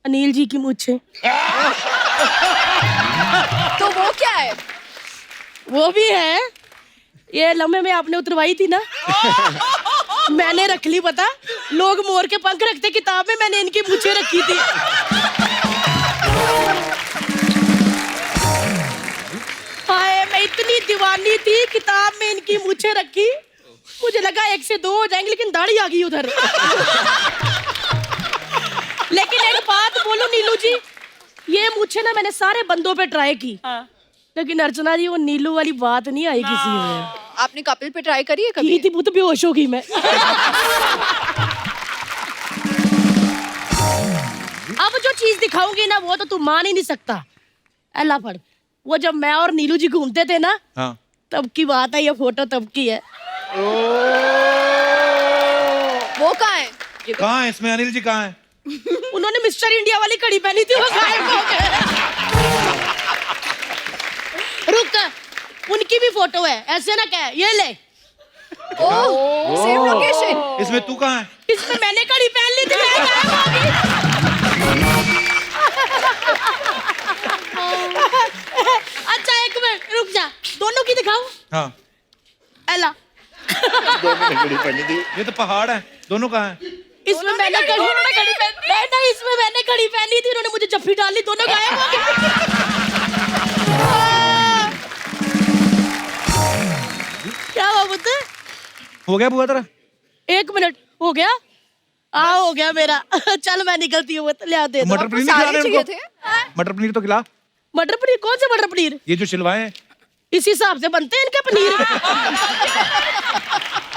अनिल जी की मूंछें। तो वो क्या है? वो भी है, ये लम्हे में आपने उतरवाई थी ना, मैंने रख ली। पता लोग मोर के पंख रखते किताब में, मैंने इनकी मूंछें रखी थी। हाय मैं इतनी दीवानी थी, किताब में इनकी मूंछें रखी, मुझे लगा 1 से 2 हो जाएंगे, लेकिन दाढ़ी आ गई उधर। लेकिन एक बात बोलूं नीलू जी, ये मूंछें ना मैंने सारे बंदों पे ट्राई की, लेकिन अर्चना जी वो नीलू वाली बात नहीं आई किसी में। आपने कपिल पे ट्राई करी है कभी? थी वो तो बेहोश हो गई मैं। अब जो चीज दिखाऊंगी ना वो तो तू मान ही नहीं सकता। अल्लाह फड़, वो जब मैं और नीलू जी घूमते थे ना, हाँ। तब की बात है, ये फोटो तब की है। वो कहाँ है? कहाँ है इसमें? अनिल जी कहाँ है? उन्होंने मिस्टर इंडिया वाली कड़ी पहनी थी, वो गायब हो गए। रुक, उनकी भी फोटो है, ऐसे ना क्या, ये ले। Oh same location. इसमें तू कहाँ है? इसमें मैंने कड़ी पहन ली थी, मैं गायब हो गई। अच्छा एक मिनट रुक जा, दोनों की दिखाऊं? हाँ। एला ये तो पहाड़ है, दोनों कहाँ है? इसमें मैंने कड़ी पहनी, नहीं इसमें मैंने कड़ी पहनी थी, उन्होंने मुझे जफ्फी डाली, दोनों गायब हो गए। क्या हुआ बुद्ध? हो गया बुआ तेरा? 1 मिनट हो गया? हो गया मेरा। चल मैं निकलती हूँ, ले दे दो। मटर पनीर नहीं खिला रहे उनको? मटर पनीर तो खिला। मटर पनीर? कौन से मटर पनीर? ये जो छिलवाए हैं। इस हिसाब से बनते हैं इनके पनीर।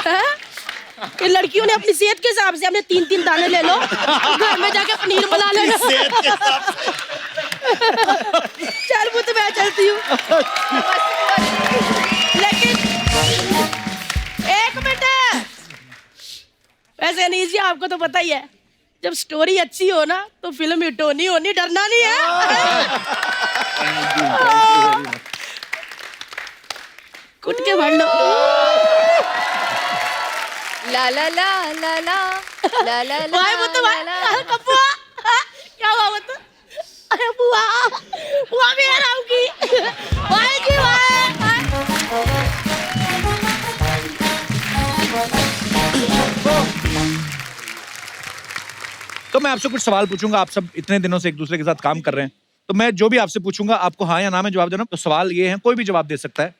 हैं? ये लड़कियों ने अपनी सेहत के हिसाब से हमने 3-3 दाने ले लो, घर में जाके पनीर बना लेना। चल बुद्ध मैं चलती हूँ। लेकिन 1 मिनट, वैसे अनीस जी आपको तो पता ही है, जब स्टोरी अच्छी हो ना तो फिल्म हिट होनी होनी, डरना नहीं है। कुट के भर लो। ला ला ला ला ला ला ला ला। भाई बुद्ध भाई, कपुआ क्या हुआ बुद्ध? अरे बुआ, बुआ भी हराऊंगी। भाई जी भाई। तो मैं आपसे कुछ सवाल पूछूंगा, आप सब इतने दिनों से एक दूसरे के साथ काम कर रहे हैं, तो मैं जो भी आपसे पूछूंगा आपको हाँ या ना में जवाब देना। तो सवाल ये है, कोई भी जवाब दे सकता है।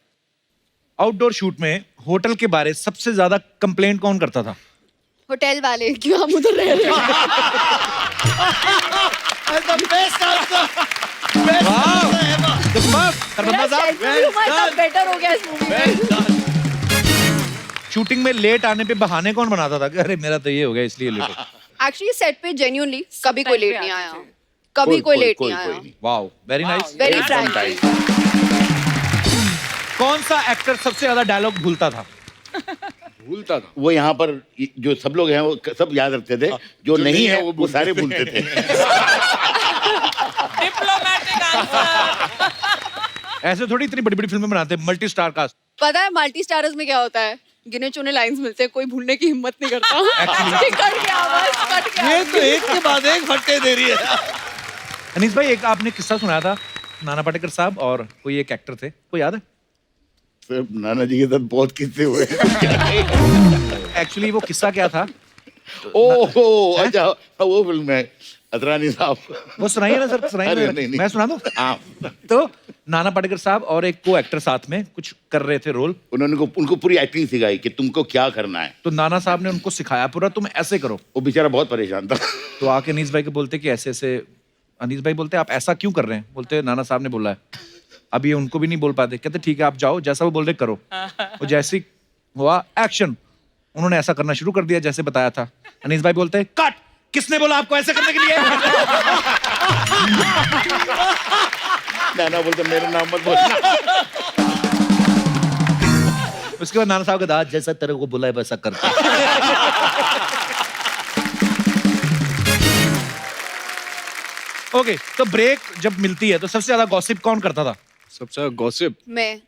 आउटडोर शूट में होटल के बारे सबसे ज्यादा कंप्लेंट कौन करता था? होटल वाले, क्यों हम उधर रह रहे हैं? the best answer. Best answer ever. Kharbanda साहब बेटर हो गया इस मूवी में। शूटिंग में लेट आने पे बहाने कौन बनाता था कि अरे मेरा तो ये हो गया इसलिए लेट हो। एक्चुअली सेट पे जेन्युइनली कभी कोई लेट नहीं आया, कभी कोई लेट नहीं आया। Wow very nice. Very frankly. कौन सा एक्टर सबसे ज्यादा डायलॉग भूलता था? भूलता था। वो यहाँ पर जो सब लोग हैं वो सब याद रखते थे, जो नहीं है वो सारे भूलते थे। Diplomatic answer. ऐसे थोड़ी इतनी बड़ी बड़ी फिल्में बनाते हैं, मल्टी स्टार कास्ट। पता है मल्टी स्टारर्स में क्या होता है, गिने चुने लाइंस मिलते हैं, कोई भूलने की हिम्मत नहीं करता। कट गया बस, कट गया। ये तो एक के बाद एक फट्टे दे रही है। अनीस भाई एक आपने किस्सा सुनाया था, नाना पाटेकर साहब और कोई एक एक्टर थे, कोई याद है? सिर्फ नाना जी के साथ बहुत किस्से हुए। एक्चुअली वो किस्सा क्या था? ओहो अच्छा, वो फिल्म है अतरानी साहब। वो सुनाइए ना सर, सुनाइए अरे ना। नहीं, नहीं। मैं सुना दूं? हाँ। तो नाना पाटेकर साहब और एक को एक्टर साथ में कुछ कर रहे थे रोल। उनको पूरी एक्टिंग सिखाई कि तुमको क्या करना है। तो नाना साहब ने उनको सिखाया पूरा, तुम ऐसे करो। वो बेचारा बहुत परेशान था। तो आके अनीस भाई को बोलते कि ऐसे ऐसे, अनीस भाई बोलते आप ऐसा क्यों कर रहे हैं? बोलते नाना साहब ने बोला है। अब ये उनको भी नहीं बोल पाते, कहते ठीक है आप जाओ, जैसा वो बोल रहे करो। वो जैसे ही हुआ एक्शन, उन्होंने ऐसा करना शुरू कर दिया जैसे बताया था। अनीस भाई बोलते कट, किसने बोला आपको ऐसे करने के लिए? नाना बोलते मेरा नाम मत बोलना। उसके बाद नाना साहब का दाद जैसा तेरे को बोला है वैसा करते। ओके, तो ब्रेक जब मिलती है तो सबसे ज्यादा गॉसिप कौन करता था? सबसे गॉसिप मैं।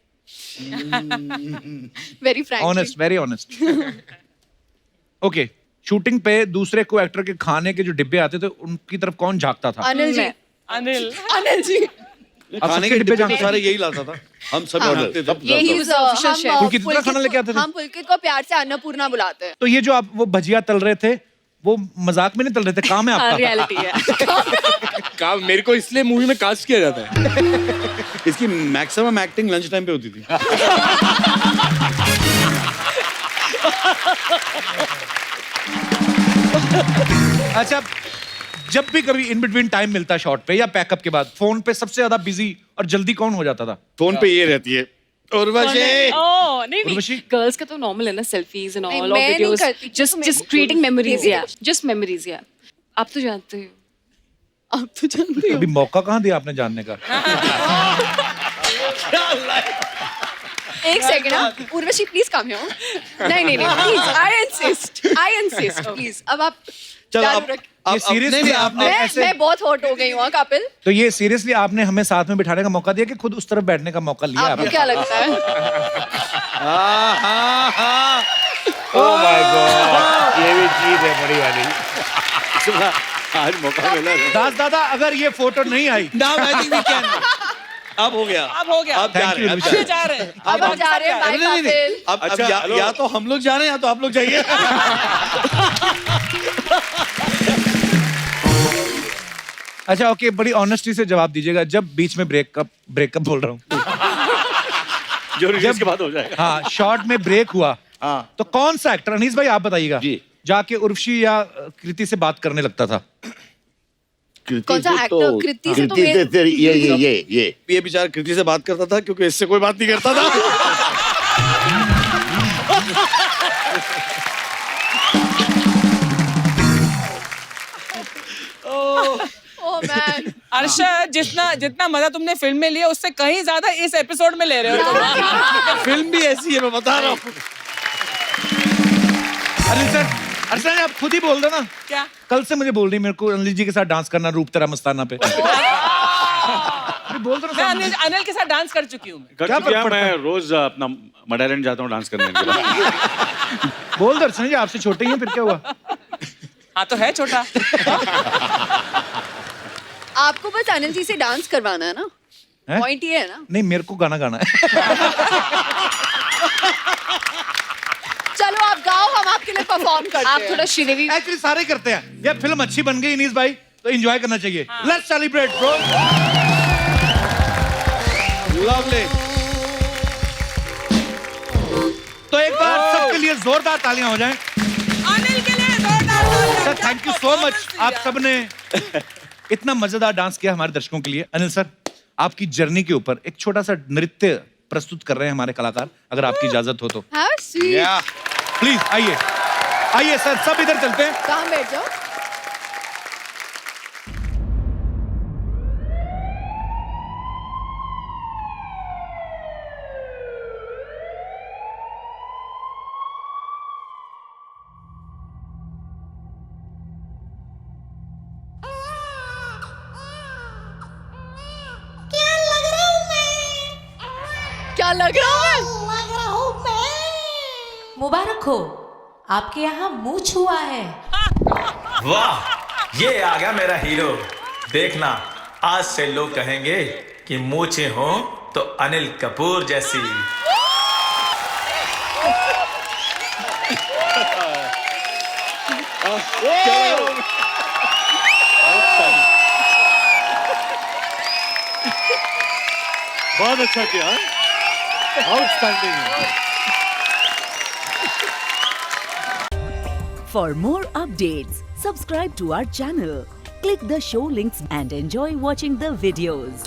Very frankly. Honest, very honest. Okay, shooting पे दूसरे को एक्टर के खाने के जो डिब्बे आते थे उनकी तरफ कौन झांकता था? अनिल जी। अनिल। अनिल जी। खाने के डिब्बे तो सारे यही लाता था, हम सब खाते थे। ये ही पुलकित का खाना लेके आते थे? हम पुलकित को प्यार से अन्नपूर्णा बुलाते हैं। तो ये जो आप वो भजिया तल रहे थे वो मजाक में नहीं तल रहे थे, काम है आपका? रियलिटी है। काम मेरे को इसलिए मूवी में कास्ट किया जाता है। इसकी मैक्सिमम एक्टिंग लंच टाइम पे होती थी। अच्छा, जब भी कभी इन बिटवीन टाइम मिलता शॉट पे या पैकअप के बाद, फोन पे सबसे ज्यादा बिजी और जल्दी कौन हो जाता था? फोन पे ये रहती है उर्वशी। ओह नहीं उर्वशी? गर्ल्स का तो नॉर्मल है ना, सेल्फीज एंड नहीं, ऑल मैं और नहीं वीडियोस, करती, जस्ट क्रिएटिंग मेमोरीज, या जस्ट मेमोरीज, या आप तो जानते हो। आप तो जानते हो। अभी मौका कहाँ दिया आपने जानने का? एक second, Urvashi please come here. नहीं नहीं नहीं, प्लीज, आई इंसिस्ट प्लीज। अब आप चलो चालू अब रख। ये सीरियसली आपने ऐसे, मैं बहुत हॉट हो गई हूँ कपिल। तो ये सीरियसली आपने हमें साथ में बिठाने का मौका दिया कि खुद उस तरफ बैठने का मौका लिया आपको आपने? क्या लगता है? ओह माय गॉड, ये भी चीज है बड़ी वाली। आज मौका मिला है। दास दादा, अगर ये फोटो नहीं आई Now I think we can. अब हो गया। अब हो गया। अब जा Thank रहे हैं, you, अब जा Urvashi. रहे हैं। जा रहे हैं। अब हम जा रहे हैं, बाय नहीं, नहीं, नहीं। कपिल। अब अच्छा, या तो हम लोग जा रहे हैं या तो आप लोग जाइए। अच्छा ओके, बड़ी ऑनेस्टी से जवाब दीजिएगा, जब बीच में ब्रेकअप बोल रहा हूँ, जो रिलीज के बाद हो जाएगा। हाँ शॉर्ट में ब्रेक हुआ, हाँ। तो कौन सा एक्टर, अनीस भाई आप बताइएगा, जी। जाके उर्वशी या कृति से बात करने लगता था? कौन सा एक्टर? कृति से तो ये ये बेचारा कृति से बात करता था क्योंकि इससे कोई बात नहीं करता था। Oh man. अर्शद, जितना मजा तुमने फिल्म में लिया उससे कहीं ज्यादा इस एपिसोड में ले रहे हो तुम। फिल्म भी ऐसी है, मैं बता रहा हूँ। अर्षद आप खुद ही बोल दो ना, क्या? कल से मुझे बोल रही मेरे को अनिल जी के साथ डांस करना रूप तेरा मस्ताना पे। बोल दो मैं ना। अनिल के साथ डांस कर चुकी हूँ। कर क्या चुकी फर्क है, पड़ता मैं रोज अपना मडालैंड जाता हूँ डांस करने के लिए। बोल दो अर्षद जी, आपसे छोटे ही हैं, फिर क्या हुआ? हाँ तो है छोटा। आपको बस अनिल जी से डांस करवाना है ना, हैं? पॉइंट ये है ना। नहीं, मेरे को गाना गाना है। चलो आप गाओ, हम आपके लिए परफॉर्म करते हैं। आप थोड़ा श्रीदेवी एक्चुअली सारे करते हैं, ये फिल्म अच्छी बन गई अनीस भाई तो एंजॉय करना चाहिए। Let's celebrate bro. लवली। तो एक बार सबके लिए जोरदार तालियां हो जाएं। अनिल के लिए जोरदार तालियां। Sir thank you so much, आप सबने इतना मजेदार डांस किया हमारे दर्शकों के लिए। अनिल सर, आपकी जर्नी के ऊपर एक छोटा सा नृत्य प्रस्तुत कर रहे हैं हमारे कलाकार, अगर आपकी इजाजत हो तो। How sweet. प्लीज आइए, आइए सर, सब इधर चलते हैं। कहाँ बैठ जाओ? क्या लग रहा हूँ मैं? मुबारक हो, आपके यहाँ मुंह छुआ है। वाह, ये आ गया मेरा हीरो। देखना, आज से लोग कहेंगे कि मूछें हो तो अनिल कपूर जैसी। बहुत अच्छा किया, outstanding. For more updates, subscribe to our channel, click the show links and enjoy watching the videos.